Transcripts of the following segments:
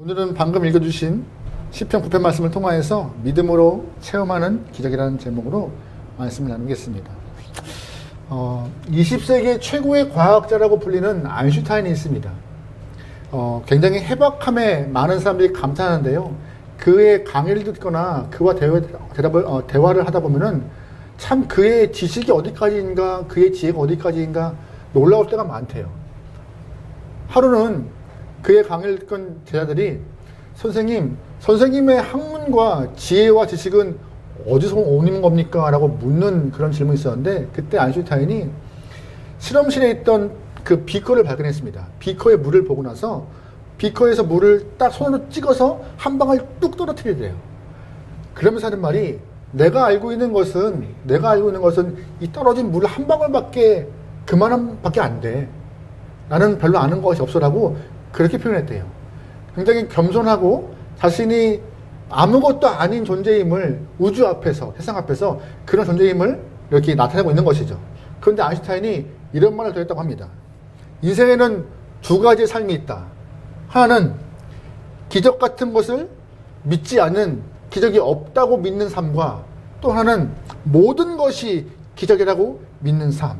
오늘은 방금 읽어주신 시편 9편 말씀을 통하여서 믿음으로 체험하는 기적이라는 제목으로 말씀을 나누겠습니다. 20세기 최고의 과학자라고 불리는 아인슈타인이 있습니다. 굉장히 해박함에 많은 사람들이 감탄하는데요. 그의 강의를 듣거나 그와 대화를 하다 보면은 참 그의 지식이 어디까지인가, 그의 지혜가 어디까지인가 놀라울 때가 많대요. 하루는 그의 강의를 듣던 제자들이 선생님의 학문과 지혜와 지식은 어디서 오는 겁니까? 라고 묻는 그런 질문이 있었는데, 그때 아인슈타인이 실험실에 있던 그 비커를 발견했습니다. 비커에 물을 보고 나서 비커에서 물을 딱 손으로 찍어서 한 방울 뚝 떨어뜨리래요. 그러면서 하는 말이, 내가 알고 있는 것은 이 떨어진 물 한 방울밖에, 그만함밖에 안 돼. 나는 별로 아는 것이 없어라고 그렇게 표현했대요. 굉장히 겸손하고 자신이 아무것도 아닌 존재임을 우주 앞에서, 세상 앞에서 그런 존재임을 이렇게 나타내고 있는 것이죠. 그런데 아인슈타인이 이런 말을 더 했다고 합니다. 인생에는 두 가지의 삶이 있다. 하나는 기적 같은 것을 믿지 않는, 기적이 없다고 믿는 삶과, 또 하나는 모든 것이 기적이라고 믿는 삶.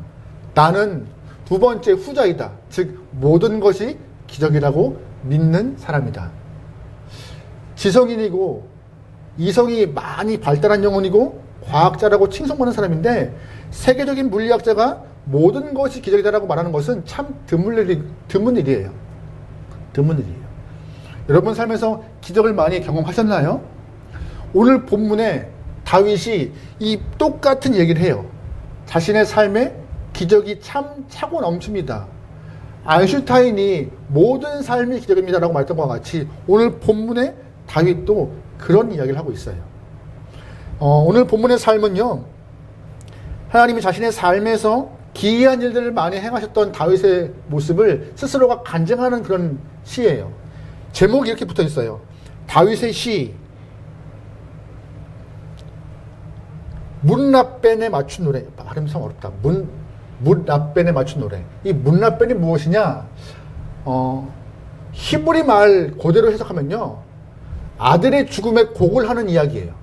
나는 두 번째 후자이다. 즉 모든 것이 기적이라고 믿는 사람이다. 지성인이고 이성이 많이 발달한 영혼이고 과학자라고 칭송받는 사람인데, 세계적인 물리학자가 모든 것이 기적이다라고 말하는 것은 참 드문 일이에요. 드문 일이에요. 여러분 삶에서 기적을 많이 경험하셨나요? 오늘 본문에 다윗이 이 똑같은 얘기를 해요. 자신의 삶에 기적이 참 차고 넘칩니다. 아인슈타인이 모든 삶이 기적입니다라고 말했던 것과 같이 오늘 본문에 다윗도 그런 이야기를 하고 있어요. 오늘 본문의 삶은요, 하나님이 자신의 삶에서 기이한 일들을 많이 행하셨던 다윗의 모습을 스스로가 간증하는 그런 시예요. 제목이 이렇게 붙어 있어요. 다윗의 시, 문라벤에 맞춘 노래. 발음이 참 어렵다. 문라벤에 맞춘 노래. 이 문라벤이 무엇이냐? 히브리 말 그대로 해석하면요, 아들의 죽음에 곡을 하는 이야기예요.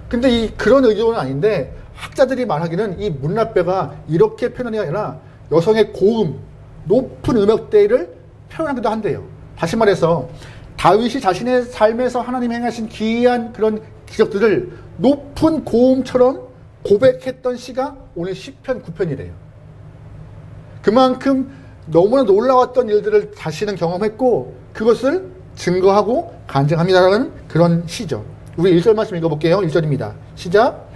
근데 그런 의도는 아닌데, 학자들이 말하기는 이 문라베가 이렇게 표현하는 게 아니라 여성의 고음, 높은 음역대를 표현하기도 한대요. 다시 말해서 다윗이 자신의 삶에서 하나님이 행하신 기이한 그런 기적들을 높은 고음처럼 고백했던 시가 오늘 시편 9편이래요. 그만큼 너무나 놀라웠던 일들을 자신은 경험했고 그것을 증거하고 간증합니다라는 그런 시죠. 우리 1절 말씀 읽어볼게요. 1절입니다. 시작.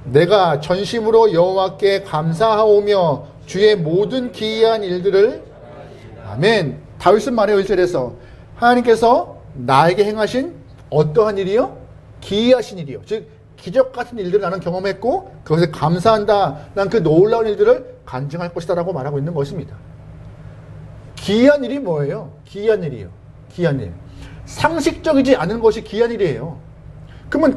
내가 전심으로 여호와께 감사하오며 주의 모든 기이한 일들을, 아멘. 다윗은 말해요. 1절에서 하나님께서 나에게 행하신 어떠한 일이요? 기이하신 일이요. 즉 기적 같은 일들을 나는 경험했고 그것에 감사한다. 난 그 놀라운 일들을 간증할 것이다 라고 말하고 있는 것입니다. 기이한 일이 뭐예요? 기이한 일이요. 기이한 일. 상식적이지 않은 것이 기이한 일이에요. 그러면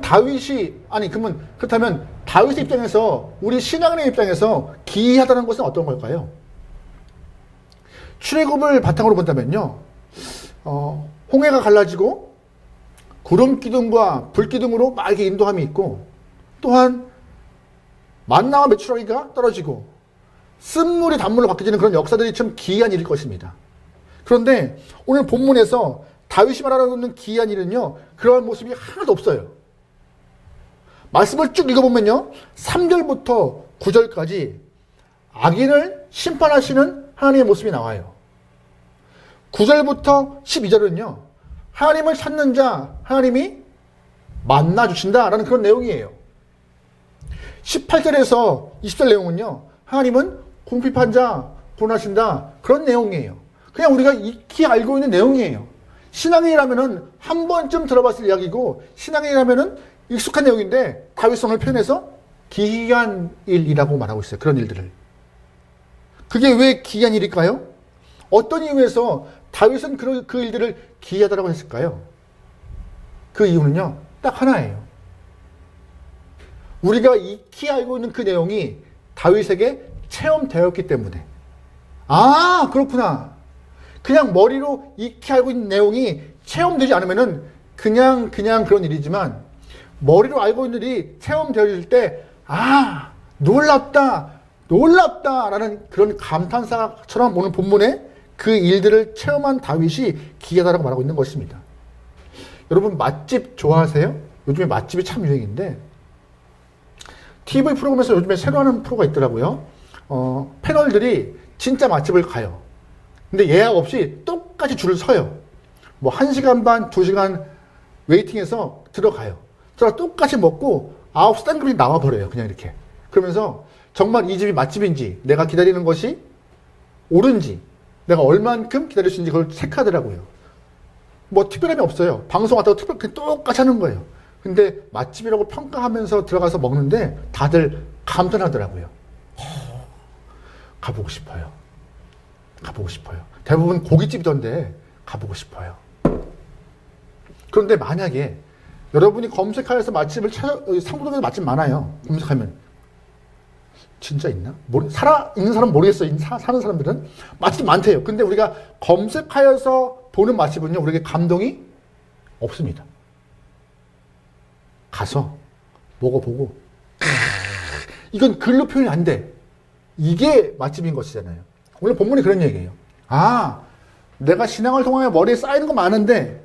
그렇다면 다윗의 입장에서, 우리 신앙인의 입장에서 기이하다는 것은 어떤 걸까요? 출애굽을 바탕으로 본다면요, 홍해가 갈라지고 구름 기둥과 불 기둥으로 막 이렇게 인도함이 있고, 또한 만나와 메추라기가 떨어지고 쓴물이 단물로 바뀌어지는 그런 역사들이 참 기이한 일일 것입니다. 그런데 오늘 본문에서 다윗이 말하고 있는 기이한 일은요, 그러한 모습이 하나도 없어요. 말씀을 쭉 읽어보면요, 3절부터 9절까지 악인을 심판하시는 하나님의 모습이 나와요. 9절부터 12절은요, 하나님을 찾는 자, 하나님이 만나주신다라는 그런 내용이에요. 18절에서 20절 내용은요, 하나님은 궁핍한 자 구원하신다, 그런 내용이에요. 그냥 우리가 익히 알고 있는 내용이에요. 신앙인이라면은 한 번쯤 들어봤을 이야기고, 신앙인이라면은 익숙한 내용인데 다윗성을 표현해서 기이한 일이라고 말하고 있어요. 그런 일들을. 그게 왜 기이한 일일까요? 어떤 이유에서 다윗은 그 일들을 기이하다고 했을까요? 그 이유는요, 딱 하나예요. 우리가 익히 알고 있는 그 내용이 다윗에게 체험되었기 때문에. 아, 그렇구나. 그냥 머리로 익히 알고 있는 내용이 체험되지 않으면은 그냥 그런 일이지만 머리로 알고 있는 일이 체험되어질 때 놀랍다라는 그런 감탄사처럼 오늘 본문에 그 일들을 체험한 다윗이 기이하다라고 말하고 있는 것입니다. 여러분 맛집 좋아하세요? 요즘에 맛집이 참 유행인데 TV 프로그램에서 요즘에 새로 하는 프로가 있더라고요. 패널들이 진짜 맛집을 가요. 근데 예약 없이 똑같이 줄을 서요. 뭐 1시간 반, 2시간 웨이팅해서 들어가요. 들어가 똑같이 먹고 9시 땡그리 나와버려요. 그냥 이렇게. 그러면서 정말 이 집이 맛집인지 내가 기다리는 것이 옳은지 내가 얼만큼 기다릴 수 있는지 그걸 체크하더라고요. 뭐 특별함이 없어요. 방송 왔다고 특별히 똑같이 하는 거예요. 근데 맛집이라고 평가하면서 들어가서 먹는데 다들 감탄하더라고요. 가보고 싶어요. 대부분 고깃집이던데 가보고 싶어요. 그런데 만약에 여러분이 검색하여서 맛집을 상도동에서 맛집 많아요. 검색하면 진짜 있나? 있는 사람 모르겠어요. 사는 사람들은 맛집 많대요. 근데 우리가 검색하여서 보는 맛집은요, 우리에게 감동이 없습니다. 가서 먹어보고 이건 글로 표현이 안 돼. 이게 맛집인 것이잖아요. 오늘 본문이 그런 얘기예요. 내가 신앙을 통하여 머리에 쌓이는 거 많은데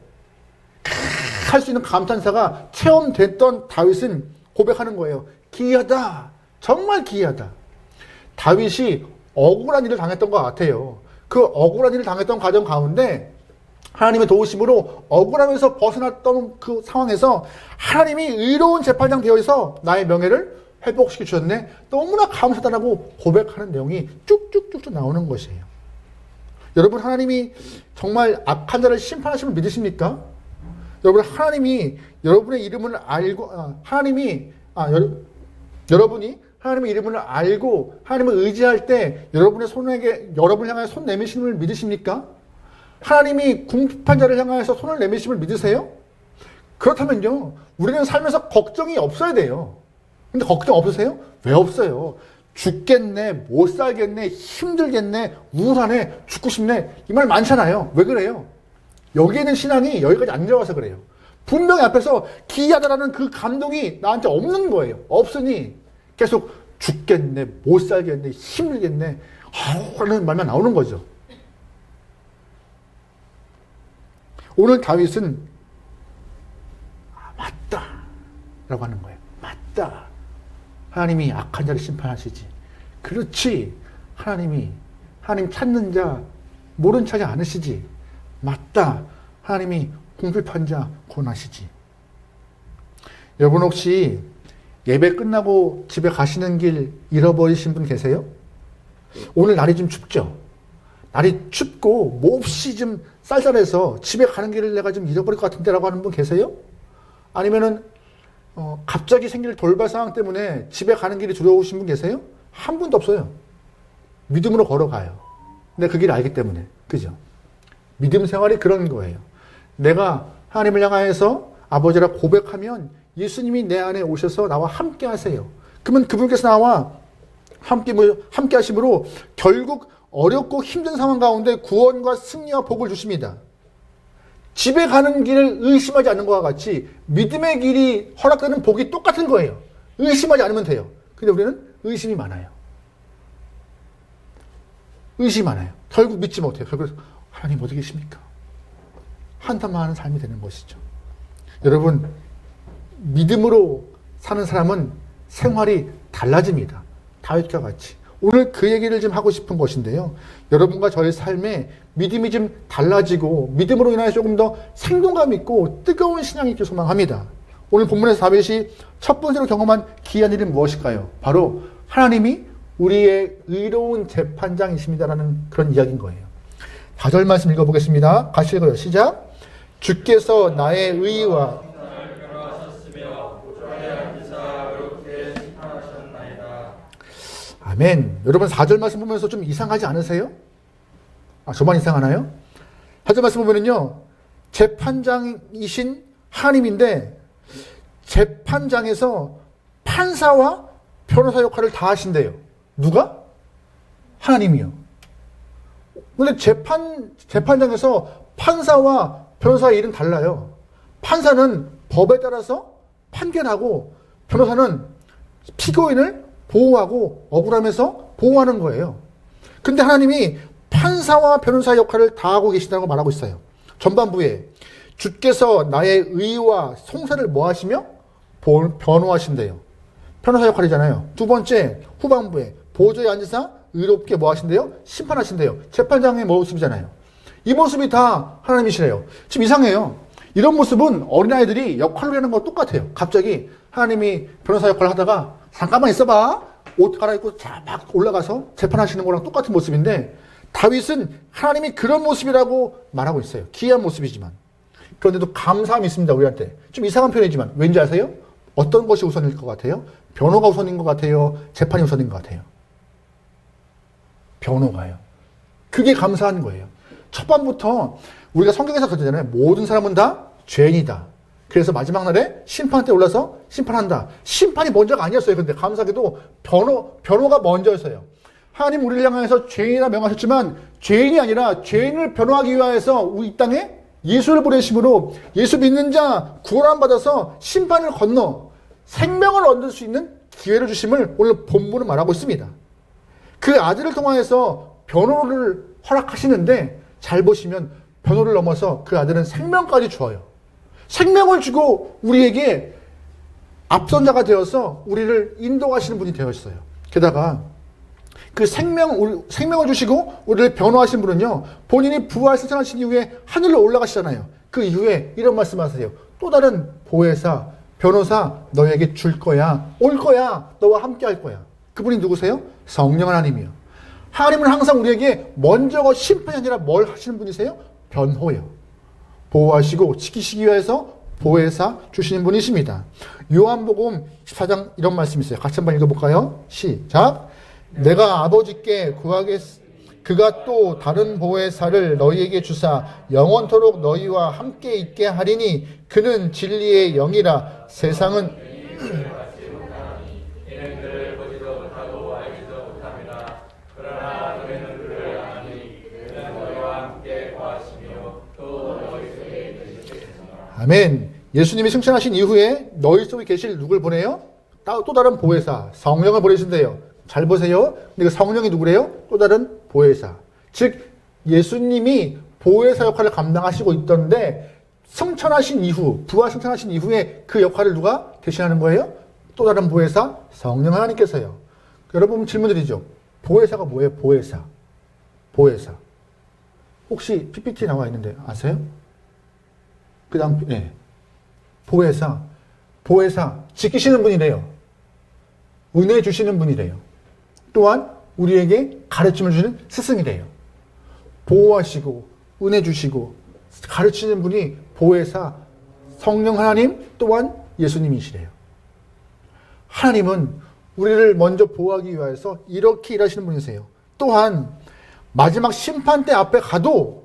할 수 있는 감탄사가 체험됐던 다윗은 고백하는 거예요. 기이하다. 정말 기이하다. 다윗이 억울한 일을 당했던 것 같아요. 그 억울한 일을 당했던 과정 가운데 하나님의 도우심으로 억울하면서 벗어났던 그 상황에서 하나님이 의로운 재판장 되어 있어 나의 명예를 회복시켜 주셨네. 너무나 감사하다라고 고백하는 내용이 쭉쭉쭉쭉 나오는 것이에요. 여러분, 하나님이 정말 악한 자를 심판하심을 믿으십니까? 여러분, 하나님이 여러분의 이름을 알고 여러분이 하나님의 이름을 알고 하나님을 의지할 때 여러분을 향하여 손 내미심을 믿으십니까? 하나님이 궁핍한 자를 향하여서 손을 내미심을 믿으세요? 그렇다면요, 우리는 살면서 걱정이 없어야 돼요. 근데 걱정 없으세요? 왜 없어요? 죽겠네, 못 살겠네, 힘들겠네, 우울하네, 죽고 싶네, 이 말 많잖아요. 왜 그래요? 여기에 있는 신앙이 여기까지 안 들어가서 그래요. 분명히 앞에서 기이하다라는 그 감동이 나한테 없는 거예요. 없으니 계속 죽겠네, 못 살겠네, 힘들겠네 하는 말만 나오는 거죠. 오늘 다윗은 맞다 라고 하는 거예요. 맞다. 하나님이 악한 자를 심판하시지. 그렇지. 하나님 찾는 자 모른 척하지 않으시지. 맞다. 하나님이 궁핍한 자 구원하시지. 여러분, 혹시 예배 끝나고 집에 가시는 길 잃어버리신 분 계세요? 오늘 날이 좀 춥죠? 날이 춥고 몹시 좀 쌀쌀해서 집에 가는 길을 내가 좀 잃어버릴 것 같은데 라고 하는 분 계세요? 아니면은 갑자기 생길 돌발 상황 때문에 집에 가는 길이 두려우신 분 계세요? 한 분도 없어요. 믿음으로 걸어가요. 근데 그 길을 알기 때문에. 그죠? 믿음 생활이 그런 거예요. 내가 하나님을 향하여서 아버지라 고백하면 예수님이 내 안에 오셔서 나와 함께 하세요. 그러면 그분께서 나와 함께 하심으로 결국 어렵고 힘든 상황 가운데 구원과 승리와 복을 주십니다. 집에 가는 길을 의심하지 않는 것과 같이 믿음의 길이 허락되는 복이 똑같은 거예요. 의심하지 않으면 돼요. 근데 우리는 의심이 많아요. 의심이 많아요. 결국 믿지 못해요. 결국 하나님 어디 계십니까? 한탄만 하는 삶이 되는 것이죠. 여러분, 믿음으로 사는 사람은 생활이 달라집니다. 다윗과 같이. 오늘 그 얘기를 좀 하고 싶은 것인데요. 여러분과 저의 삶에 믿음이 좀 달라지고 믿음으로 인하여 조금 더 생동감 있고 뜨거운 신앙이 있길 소망합니다. 오늘 본문에서 다윗이 첫 번째로 경험한 기이한 일은 무엇일까요? 바로 하나님이 우리의 의로운 재판장이십니다라는 그런 이야기인 거예요. 4절 말씀 읽어보겠습니다. 같이 읽어요. 시작. 주께서 나의 의와 아멘. 여러분 4절 말씀 보면서 좀 이상하지 않으세요? 저만 이상하나요? 4절 말씀 보면은요, 재판장이신 하나님인데 재판장에서 판사와 변호사 역할을 다 하신대요. 누가? 하나님이요. 근데 재판장에서 판사와 변호사의 일은 달라요. 판사는 법에 따라서 판결하고 변호사는 피고인을 보호하고 억울하면서 보호하는 거예요. 근데 하나님이 판사와 변호사 역할을 다하고 계시다고 말하고 있어요. 전반부에 주께서 나의 의와 송사를 뭐 하시며? 변호하신대요. 변호사 역할이잖아요. 두 번째 후반부에 보좌에 앉으사 의롭게 뭐 하신대요? 심판하신대요. 재판장의 모습이잖아요. 이 모습이 다 하나님이시래요. 지금 이상해요. 이런 모습은 어린아이들이 역할을 하는 거 똑같아요. 갑자기 하나님이 변호사 역할을 하다가 잠깐만 있어봐. 옷 갈아입고 막 올라가서 재판하시는 거랑 똑같은 모습인데 다윗은 하나님이 그런 모습이라고 말하고 있어요. 기이한 모습이지만. 그런데도 감사함이 있습니다. 우리한테. 좀 이상한 표현이지만 왠지 아세요? 어떤 것이 우선일 것 같아요? 변호가 우선인 것 같아요? 재판이 우선인 것 같아요? 변호가요. 그게 감사한 거예요. 첫 번부터 우리가 성경에서 그러잖아요. 모든 사람은 다 죄인이다. 그래서 마지막 날에 심판대 올라서 심판한다. 심판이 먼저가 아니었어요. 근데 감사하게도 변호가 먼저였어요. 하나님 우리를 향해서 죄인이라 명하셨지만 죄인이 아니라 죄인을 변호하기 위하여서 이 땅에 예수를 보내심으로 예수 믿는 자 구원함 받아서 심판을 건너 생명을 얻을 수 있는 기회를 주심을 오늘 본문은 말하고 있습니다. 그 아들을 통하여서 변호를 허락하시는데 잘 보시면 변호를 넘어서 그 아들은 생명까지 주어요. 생명을 주고 우리에게 앞선자가 되어서 우리를 인도하시는 분이 되었어요. 게다가 그 생명을 주시고 우리를 변호하신 분은요, 본인이 부활 승천하신 이후에 하늘로 올라가시잖아요. 그 이후에 이런 말씀하세요. 또 다른 보혜사, 변호사 너에게 줄 거야. 올 거야. 너와 함께 할 거야. 그분이 누구세요? 성령 하나님이요. 하나님은 항상 우리에게 먼저 심판이 아니라 뭘 하시는 분이세요? 변호요. 보호하시고 지키시기 위해서 보혜사 주시는 분이십니다. 요한복음 14장 이런 말씀이 있어요. 같이 한번 읽어볼까요? 시작. 내가 아버지께 그가 또 다른 보혜사를 너희에게 주사 영원토록 너희와 함께 있게 하리니 그는 진리의 영이라. 세상은 아멘. 예수님이 승천하신 이후에 너희 속에 계실 누굴 보내요? 또 다른 보혜사, 성령을 보내신대요. 잘 보세요. 근데 그 성령이 누구래요? 또 다른 보혜사. 즉 예수님이 보혜사 역할을 감당하시고 있던데 승천하신 이후, 부활 승천하신 이후에 그 역할을 누가 대신하는 거예요? 또 다른 보혜사, 성령 하나님께서요. 여러분 질문드리죠. 보혜사가 뭐예요? 보혜사. 보혜사. 혹시 PPT 나와 있는데 아세요? 그 다음, 네. 보혜사. 보혜사. 지키시는 분이래요. 은혜 주시는 분이래요. 또한 우리에게 가르침을 주는 스승이래요. 보호하시고 은혜 주시고 가르치는 분이 보혜사, 성령 하나님 또한 예수님이시래요. 하나님은 우리를 먼저 보호하기 위해서 이렇게 일하시는 분이세요. 또한 마지막 심판대 앞에 가도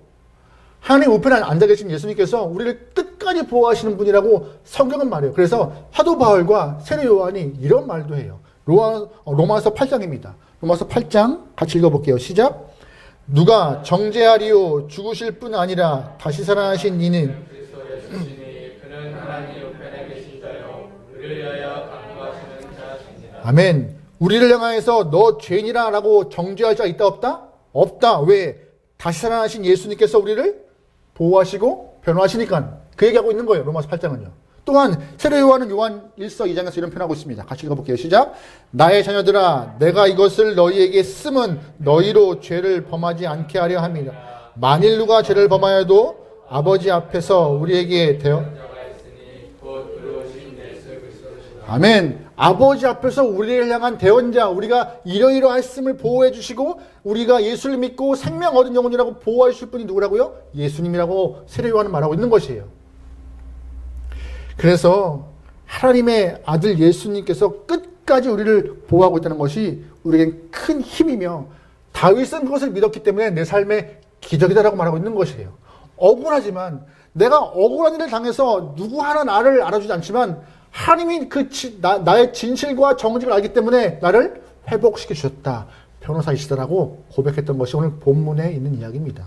하나님 우편에 앉아 계신 예수님께서 우리를 끝까지 보호하시는 분이라고 성경은 말해요. 그래서 사도 바울과 세례 요한이 이런 말도 해요. 로마서 8장입니다. 로마서 8장 같이 읽어볼게요. 시작. 누가 정죄하리요 죽으실 뿐 아니라 다시 살아나신 이는 아멘. 우리를 향하여서 너 죄인이라 라고 정죄할 자 있다 없다? 없다. 왜? 다시 살아나신 예수님께서 우리를 보호하시고 변호하시니까 그 얘기하고 있는 거예요. 로마서 8장은요. 또한 세례 요한은 요한 1서 2장에서 이런 표현하고 있습니다. 같이 읽어볼게요. 시작. 나의 자녀들아 내가 이것을 너희에게 쓰면 너희로 죄를 범하지 않게 하려 함이라. 만일 누가 죄를 범하여도 아버지 앞에서 우리에게 아멘. 아버지 앞에서 우리를 향한 대언자, 우리가 이러이러했음을 보호해 주시고 우리가 예수를 믿고 생명 얻은 영혼이라고 보호해 주실 분이 누구라고요? 예수님이라고 세례 요한은 말하고 있는 것이에요. 그래서 하나님의 아들 예수님께서 끝까지 우리를 보호하고 있다는 것이 우리에겐 큰 힘이며 다윗은 그것을 믿었기 때문에 내 삶의 기적이다라고 말하고 있는 것이에요. 억울하지만 내가 억울한 일을 당해서 누구 하나 나를 알아주지 않지만 하나님이 나의 진실과 정직을 알기 때문에 나를 회복시켜 주셨다. 변호사이시다라고 고백했던 것이 오늘 본문에 있는 이야기입니다.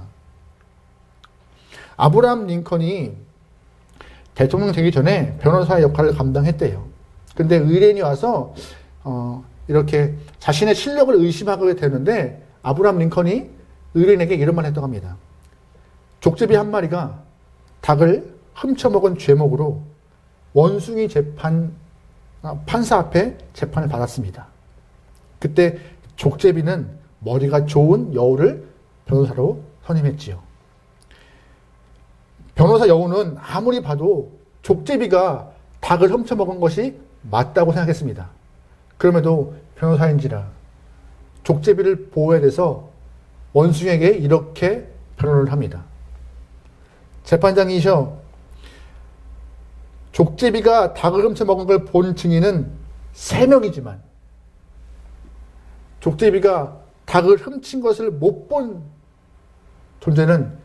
아브라함 링컨이 대통령 되기 전에 변호사의 역할을 감당했대요. 근데 의뢰인이 와서 이렇게 자신의 실력을 의심하게 되는데 아브라함 링컨이 의뢰인에게 이런 말을 했다고 합니다. 족제비 한 마리가 닭을 훔쳐먹은 죄목으로 원숭이 판사 앞에 재판을 받았습니다. 그때 족제비는 머리가 좋은 여우를 변호사로 선임했지요. 변호사 여우는 아무리 봐도 족제비가 닭을 훔쳐먹은 것이 맞다고 생각했습니다. 그럼에도 변호사인지라 족제비를 보호해야 돼서 원숭이에게 이렇게 변호를 합니다. 재판장이셔, 족제비가 닭을 훔쳐먹은 걸 본 증인은 3명이지만 족제비가 닭을 훔친 것을 못 본 존재는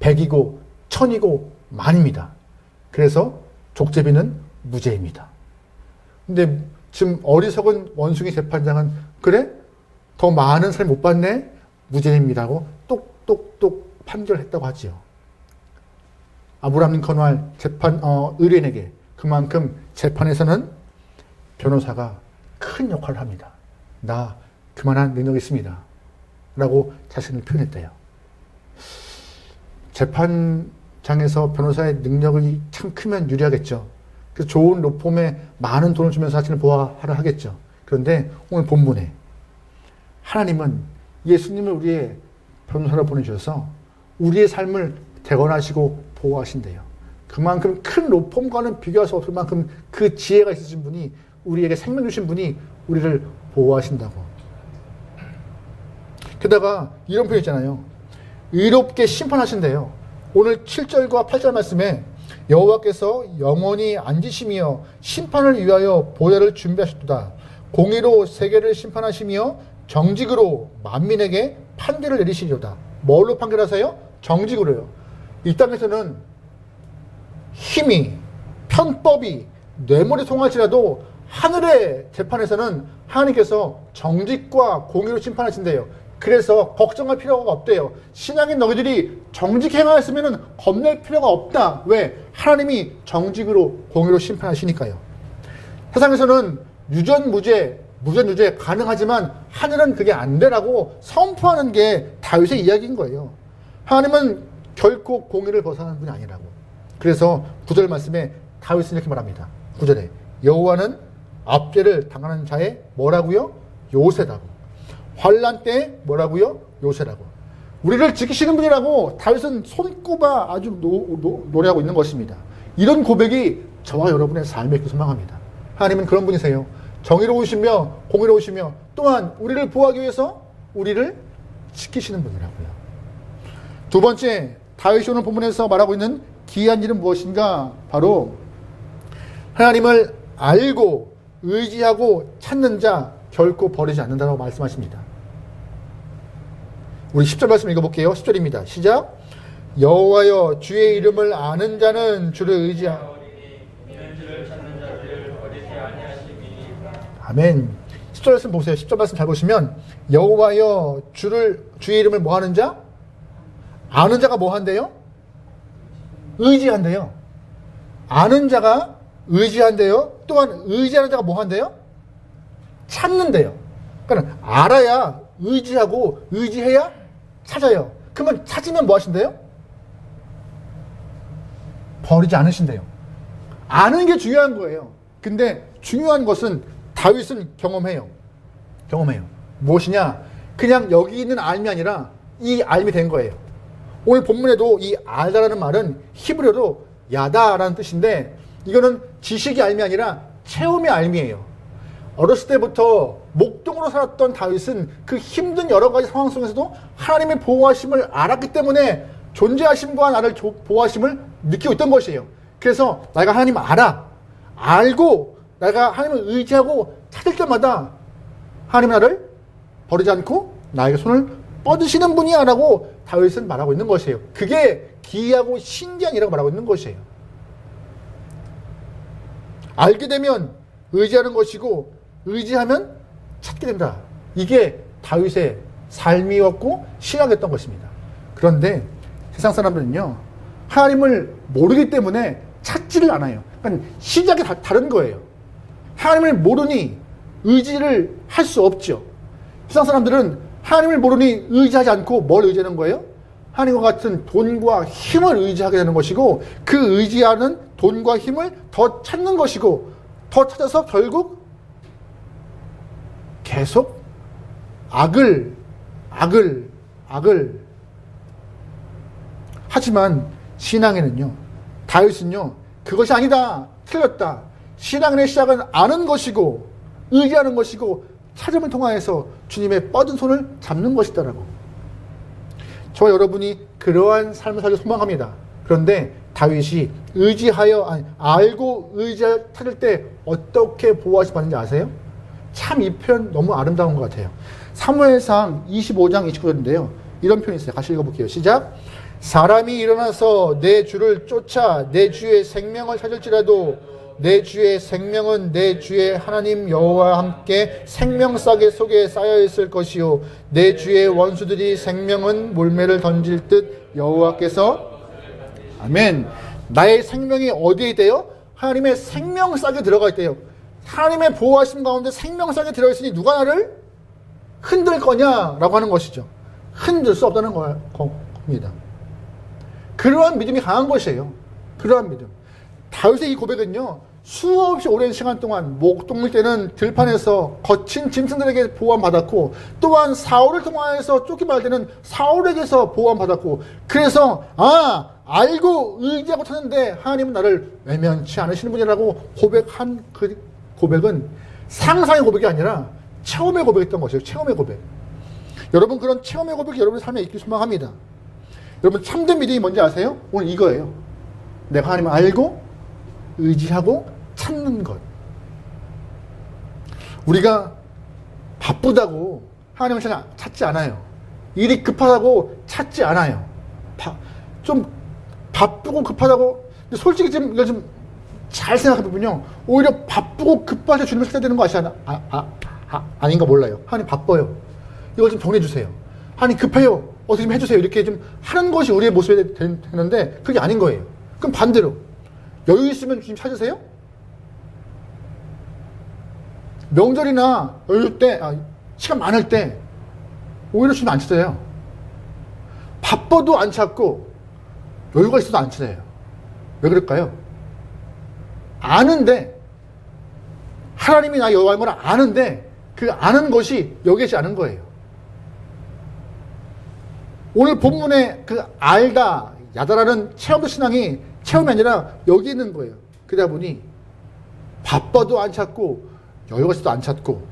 100이고 1000이고 만입니다. 그래서 족제비는 무죄입니다. 근데 지금 어리석은 원숭이 재판장은 그래? 더 많은 사람이 못 봤네? 무죄입니다고 똑똑똑 판결했다고 하지요. 아브라함 링컨 의뢰인에게 그만큼 재판에서는 변호사가 큰 역할을 합니다. 나 그만한 능력이 있습니다. 라고 자신을 표현했대요. 재판장에서 변호사의 능력이 참 크면 유리하겠죠. 그래서 좋은 로펌에 많은 돈을 주면서 자신을 보호하라 하겠죠. 그런데 오늘 본문에 하나님은 예수님을 우리의 변호사로 보내주셔서 우리의 삶을 대관하시고 보호하신대요. 그만큼 큰 로펌과는 비교할 수 없을 만큼 그 지혜가 있으신 분이, 우리에게 생명 주신 분이 우리를 보호하신다고. 게다가 이런 표현 있잖아요. 의롭게 심판하신대요. 오늘 7절과 8절 말씀에 여호와께서 영원히 앉으시며 심판을 위하여 보혈을 준비하셨도다. 공의로 세계를 심판하시며 정직으로 만민에게 판결을 내리시리로다. 뭘로 판결하세요? 정직으로요. 이 땅에서는 힘이, 편법이 뇌물이 통할지라도 하늘의 재판에서는 하나님께서 정직과 공의로 심판하신대요. 그래서 걱정할 필요가 없대요. 신약인 너희들이 정직 행하였으면 겁낼 필요가 없다. 왜? 하나님이 정직으로 공의로 심판하시니까요. 세상에서는 유전무죄 가능하지만 하늘은 그게 안 되라고 선포하는 게 다윗의 이야기인 거예요. 하나님은 결코 공의를 벗어나는 분이 아니라고. 그래서 9절 말씀에 다윗은 이렇게 말합니다. 9절에 여호와는 압제를 당하는 자의 뭐라고요? 요새라고. 환난 때 뭐라고요? 요새라고. 우리를 지키시는 분이라고 다윗은 손꼽아 아주 노래하고 있는 것입니다. 이런 고백이 저와 여러분의 삶에 있길 소망합니다. 하나님은 그런 분이세요. 정의로우시며 공의로우시며 또한 우리를 보호하기 위해서 우리를 지키시는 분이라고요. 두 번째, 다윗이 오늘 본문에서 말하고 있는 기이한 일은 무엇인가? 바로 하나님을 알고 의지하고 찾는 자 결코 버리지 않는다고 말씀하십니다. 우리 10절 말씀 읽어볼게요. 10절입니다. 시작. 여호와여 주의 이름을 아는 자는 주를 의지하고. 아멘. 10절 말씀 보세요. 10절 말씀 잘 보시면 여호와여 주의 이름을 뭐 하는 자? 아는 자가 뭐 한대요? 의지한대요. 아는 자가 의지한대요. 또한 의지하는 자가 뭐 한대요? 찾는데요. 그러니까 알아야 의지하고 의지해야 찾아요. 그러면 찾으면 뭐 하신대요? 버리지 않으신대요. 아는 게 중요한 거예요. 근데 중요한 것은 다윗은 경험해요. 무엇이냐? 그냥 여기 있는 알미 아니라 이 알미 된 거예요. 오늘 본문에도 이 알다라는 말은 히브리어로 야다라는 뜻인데 이거는 지식이 알미 아니라 체험의 알미예요. 어렸을 때부터 목동으로 살았던 다윗은 그 힘든 여러 가지 상황 속에서도 하나님의 보호하심을 알았기 때문에 존재하심과 나를 보호하심을 느끼고 있던 것이에요. 그래서 내가 하나님 알고 내가 하나님을 의지하고 찾을 때마다 하나님 나를 버리지 않고 나에게 손을 뻗으시는 분이야 라고 다윗은 말하고 있는 것이에요. 그게 기이하고 신기한 일이라고 말하고 있는 것이에요. 알게 되면 의지하는 것이고 의지하면 찾게 된다. 이게 다윗의 삶이었고 신앙이었던 것입니다. 그런데 세상 사람들은요, 하나님을 모르기 때문에 찾지를 않아요. 그러니까 시작이 다른 거예요. 하나님을 모르니 의지를 할 수 없죠. 세상 사람들은 하나님을 모르니 의지하지 않고 뭘 의지하는 거예요? 하나님과 같은 돈과 힘을 의지하게 되는 것이고, 그 의지하는 돈과 힘을 더 찾는 것이고, 더 찾아서 결국 계속 악을 하지만 신앙에는요, 다윗은요, 그것이 아니다, 틀렸다. 신앙의 시작은 아는 것이고 의지하는 것이고 찾음을 통하여서 주님의 뻗은 손을 잡는 것이다라고. 저와 여러분이 그러한 삶을 살기 소망합니다. 그런데 다윗이 알고 찾을 때 어떻게 보호하시 받는지 아세요? 참 이 표현 너무 아름다운 것 같아요. 사무엘상 25장 29절인데요. 이런 표현이 있어요. 같이 읽어볼게요. 시작. 사람이 일어나서 내 주를 쫓아 내 주의 생명을 찾을지라도 내 주의 생명은 내 주의 하나님 여호와와 함께 생명싸개 속에 쌓여 있을 것이요 내 주의 원수들이 생명은 몰매를 던질 듯 여호와께서 아멘. 나의 생명이 어디에 있대요? 하나님의 생명싸개 들어가 있대요. 하나님의 보호하심 가운데 생명싸개 들어있으니 누가 나를 흔들 거냐라고 하는 것이죠. 흔들 수 없다는 겁니다. 그러한 믿음이 강한 것이에요. 그러한 믿음. 다윗의 이 고백은요, 수없이 오랜 시간 동안 목동일 때는 들판에서 거친 짐승들에게 보호받았고, 또한 사울을 통하여서 쫓기말 때는 사울에게서 보호받았고, 그래서 알고 의지하고 찾는데 하나님은 나를 외면치 않으시는 분이라고 고백한 그 고백은 상상의 고백이 아니라 체험의 고백이었던 것이에요. 체험의 고백. 여러분, 그런 체험의 고백이 여러분의 삶에 있길 소망합니다. 여러분, 참된 믿음이 뭔지 아세요? 오늘 이거예요. 내가 하나님을 알고 의지하고 찾는 것. 우리가 바쁘다고 하나님을 잘 찾지 않아요. 일이 급하다고 찾지 않아요. 좀 바쁘고 급하다고. 근데 솔직히 지금 이거 좀 잘 생각해보면요, 오히려 바쁘고 급하게 주님을 찾아야 되는 거 아닌가 몰라요. 하나님 바빠요. 이걸 좀 정리해주세요. 하나님 급해요. 어떻게 좀 해주세요. 이렇게 좀 하는 것이 우리의 모습이 되는데 그게 아닌 거예요. 그럼 반대로 여유 있으면 주님 찾으세요? 명절이나 여유 때, 시간 많을 때 오히려 주님 안 찾아요. 바빠도 안 찾고 여유가 있어도 안 찾아요. 왜 그럴까요? 아는데, 하나님이 나 여호와인 걸 아는데 그 아는 것이 여기 계지 않은 거예요. 오늘 본문에 그 알다, 야다라는 체험도 신앙이 체험이 아니라 여기 있는 거예요. 그러다 보니 바빠도 안 찾고 여유가 있어도 안 찾고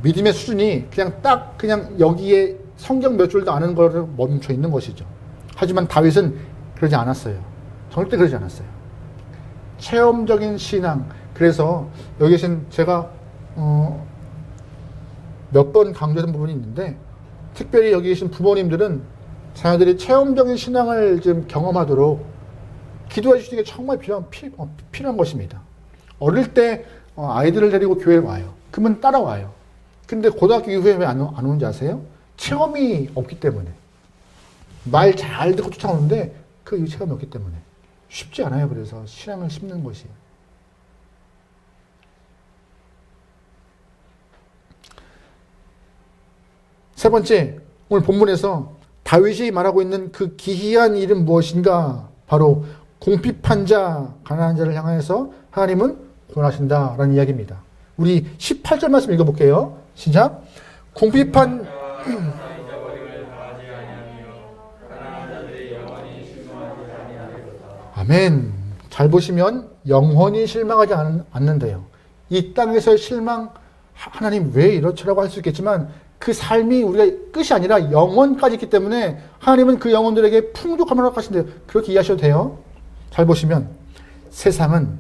믿음의 수준이 그냥 여기에 성경 몇 줄도 아는 거를 멈춰 있는 것이죠. 하지만 다윗은 그러지 않았어요. 절대 그러지 않았어요. 체험적인 신앙. 그래서 여기 계신 제가 몇 번 강조했던 부분이 있는데, 특별히 여기 계신 부모님들은 자녀들이 체험적인 신앙을 좀 경험하도록 기도해 주시는 게 정말 필요한 것입니다. 어릴 때 아이들을 데리고 교회에 와요. 그러면 따라와요. 근데 고등학교 이후에 왜 안 오는지 아세요? 체험이 없기 때문에. 말 잘 듣고 쫓아오는데 그 이후 체험이 없기 때문에. 쉽지 않아요. 그래서 신앙을 심는 것이. 세 번째, 오늘 본문에서 다윗이 말하고 있는 그 기이한 일은 무엇인가? 바로 궁핍한 자, 가난한 자를 향해서 하나님은 구원하신다라는 이야기입니다. 우리 18절 말씀 읽어볼게요. 시작. 궁핍한 아멘. 잘 보시면 영원히 실망하지 않는데요. 이 땅에서의 실망, 하나님 왜 이렇지라고 할 수 있겠지만 그 삶이 우리가 끝이 아니라 영원까지 있기 때문에 하나님은 그 영혼들에게 풍족함을 허락하신대요. 그렇게 이해하셔도 돼요. 잘 보시면 세상은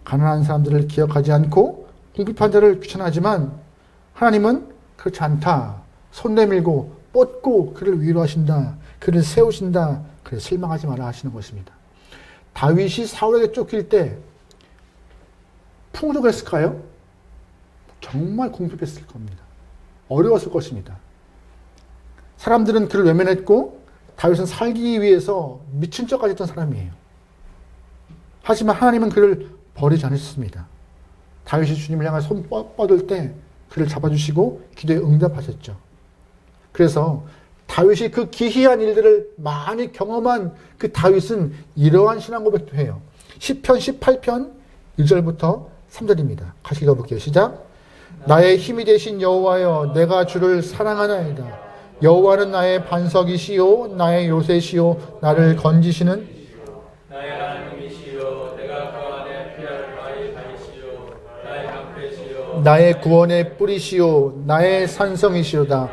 가난한 사람들을 기억하지 않고 궁핍한 자를 귀찮아하지만 하나님은 그렇지 않다. 손 내밀고 뻗고 그를 위로하신다. 그를 세우신다. 그를 실망하지 마라 하시는 것입니다. 다윗이 사울에게 쫓길 때 풍족했을까요? 정말 궁핍했을 겁니다. 어려웠을 것입니다. 사람들은 그를 외면했고 다윗은 살기 위해서 미친 척까지 했던 사람이에요. 하지만 하나님은 그를 버리지 않으셨습니다. 다윗이 주님을 향해 손 뻗을 때 그를 잡아주시고 기도에 응답하셨죠. 그래서 다윗이 그 기이한 일들을 많이 경험한 그 다윗은 이러한 신앙 고백도 해요. 시편 18편 1절부터 3절입니다. 같이 읽어볼게요. 시작. 나의 힘이 되신 여호와여, 내가 주를 사랑하나이다. 여호와는 나의 반석이시요 나의 요새시요 나를 건지시는 나의 하나님이시요 내가 그 안에 피할 나의 다이시요 나의 방패시요 나의 구원의 뿌리시요 나의 산성이시로다.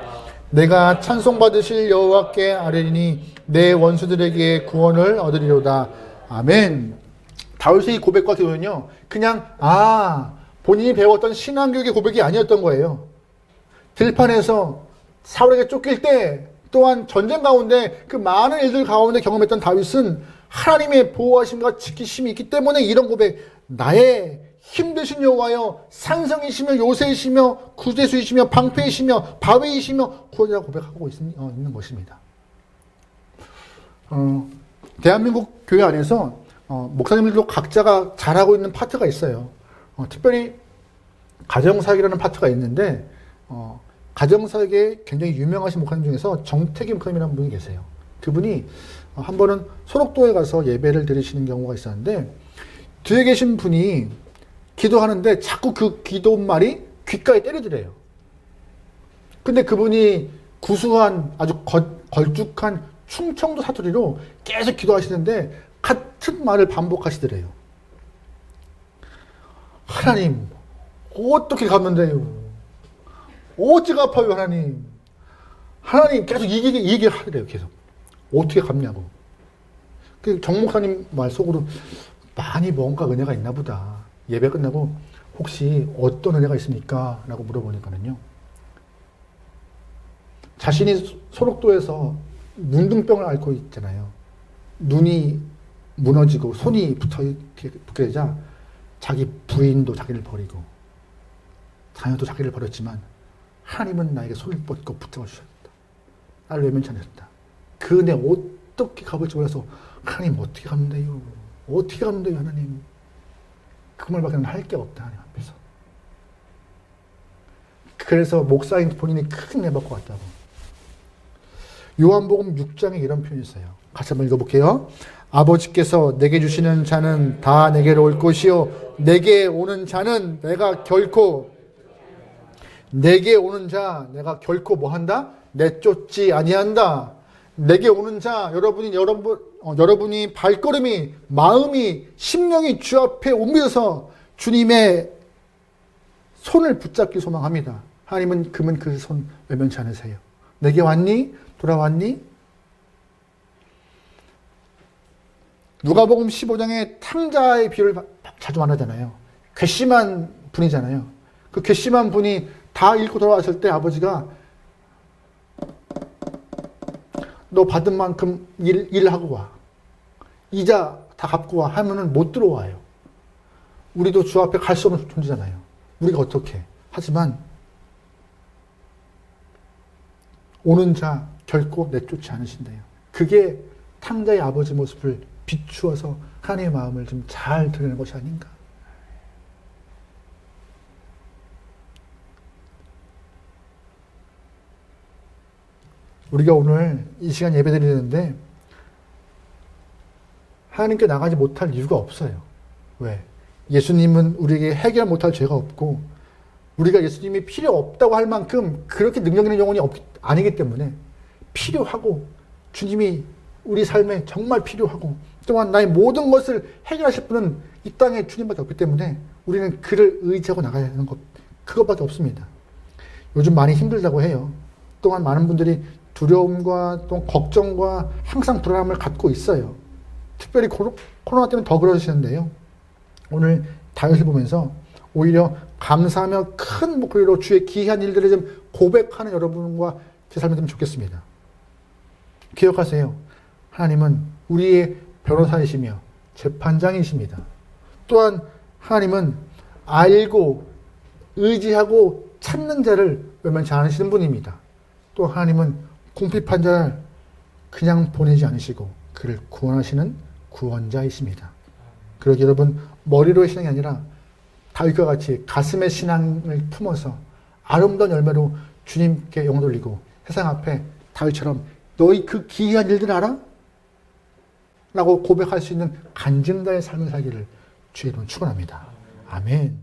내가 찬송받으실 여호와께 아뢰리니 내 원수들에게 구원을 얻으리로다. 아멘. 다윗의 이 고백과 기도는요, 그냥 본인이 배웠던 신앙교육의 고백이 아니었던 거예요. 들판에서 사울에게 쫓길 때, 또한 전쟁 가운데 그 많은 일들 가운데 경험했던 다윗은 하나님의 보호하심과 지키심이 있기 때문에 이런 고백, 나의 힘드신 여호와여, 산성이시며 요새이시며 구제수이시며 방패이시며 바위이시며 구원이라고 고백하고 있는 것입니다. 대한민국 교회 안에서 목사님들도 각자가 잘하고 있는 파트가 있어요. 특별히 가정사역이라는 파트가 있는데 가정사역에 굉장히 유명하신 목사님 중에서 정태기 목사님이라는 분이 계세요. 그분이 한 번은 소록도에 가서 예배를 드리시는 경우가 있었는데 뒤에 계신 분이 기도하는데 자꾸 그 기도말이 귓가에 때려들어요. 근데 그분이 구수한 아주 걸쭉한 충청도 사투리로 계속 기도하시는데 같은 말을 반복하시더래요. 하나님, 어떻게 가면 돼요? 어찌가 아파요, 하나님? 하나님, 계속 이 얘기를 하더래요, 계속. 어떻게 갚냐고. 그 정목사님 말 속으로 많이 뭔가 은혜가 있나 보다. 예배 끝나고 혹시 어떤 은혜가 있습니까? 라고 물어보니까는요. 자신이 소록도에서 문둥병을 앓고 있잖아요. 눈이 무너지고 손이 붙게 되자 자기 부인도 자기를 버리고 자녀도 자기를 버렸지만 하나님은 나에게 손을 뻗고 붙잡아 주셨다. 나를 외면치 않으셨다. 그 은혜 어떻게 갚을지 몰라서 하나님 어떻게 갚는 데요? 어떻게 갚는 데요, 하나님? 그 말밖에 할 게 없다, 하나님 앞에서. 그래서 목사인 본인이 큰 은혜 받고 왔다고. 요한복음 6장에 이런 표현이 있어요. 같이 한번 읽어볼게요. 아버지께서 내게 주시는 자는 다 내게로 올 것이요 내게 오는 자는 내가 결코 뭐한다? 내쫓지 아니한다. 내게 오는 자, 여러분이 발걸음이, 마음이, 심령이 주 앞에 옮겨서 주님의 손을 붙잡기 소망합니다. 하나님은 그러면 그 손 외면치 않으세요. 내게 왔니? 돌아왔니? 누가복음 15장에 탕자의 비유를 자주 말하잖아요. 괘씸한 분이잖아요. 그 괘씸한 분이 다 잃고 돌아왔을 때 아버지가 너 받은 만큼 일하고 와. 이자 다 갚고 와 하면은 못 들어와요. 우리도 주 앞에 갈 수 없는 존재잖아요. 우리가 어떻게. 하지만 오는 자 결코 내쫓지 않으신대요. 그게 탕자의 아버지 모습을 비추어서 하나님의 마음을 좀 잘 드러내는 것이 아닌가. 우리가 오늘 이 시간 예배 드리는데 하나님께 나가지 못할 이유가 없어요. 왜? 예수님은 우리에게 해결 못할 죄가 없고 우리가 예수님이 필요 없다고 할 만큼 그렇게 능력 있는 영혼이 아니기 때문에 필요하고 주님이 우리 삶에 정말 필요하고 또한 나의 모든 것을 해결하실 분은 이 땅에 주님밖에 없기 때문에 우리는 그를 의지하고 나가야 하는 것 그것밖에 없습니다. 요즘 많이 힘들다고 해요. 또한 많은 분들이 두려움과 또 걱정과 항상 불안함을 갖고 있어요. 특별히 코로나 때문에 더 그러시는데요. 오늘 다윗을 보면서 오히려 감사하며 큰 목소리로 주의 기이한 일들을 좀 고백하는 여러분과 제 삶이 되면 좋겠습니다. 기억하세요. 하나님은 우리의 변호사이시며 재판장이십니다. 또한 하나님은 알고 의지하고 찾는 자를 외면치 않으시는 분입니다. 또 하나님은 궁핍한 자를 그냥 보내지 않으시고 그를 구원하시는 구원자이십니다. 그러기 여러분 머리로의 신앙이 아니라 다윗과 같이 가슴의 신앙을 품어서 아름다운 열매로 주님께 영광 돌리고 세상 앞에 다윗처럼 너희 그 기이한 일들 알아? 라고 고백할 수 있는 간증자의 삶을 살기를 주의 이름으로 축원합니다. 아멘.